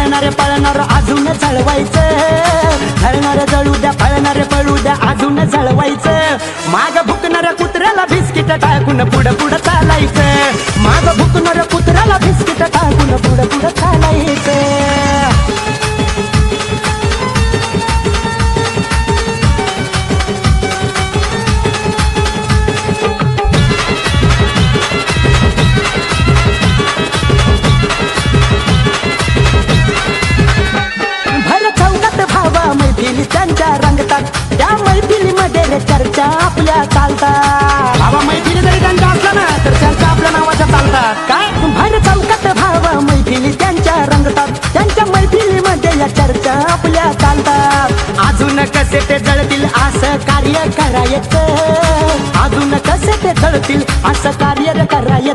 जळणारे पळणार अजून जळवायचं, जळणारे जळू द्या पळणारे पळू द्या अजून जळवायचं. माग भुकणाऱ्या कुत्र्याला बिस्किट टाकून पुढं पुढं चालायचं, माग भुकणाऱ्या कुत्र्याला बिस्किट टाकून पुढं पुढं चालायचं. मैफिली त्यांच्या रंगतात, त्या मैफिलीमध्ये रे चर्चा आपल्या चालतात. भावा मैफिली जरी त्यांच्या असल्या ना तर चर्चा आपल्या नावाच्या चालतात. काय भर चौकात भावा मैफिली त्यांच्या रंगतात, त्यांच्या मैफिलीमध्ये या चर्चा आपल्या चालतात. अजून कसे ते जळतील असं कार्य करायचं, अजून कसे ते जळतील असं कार्य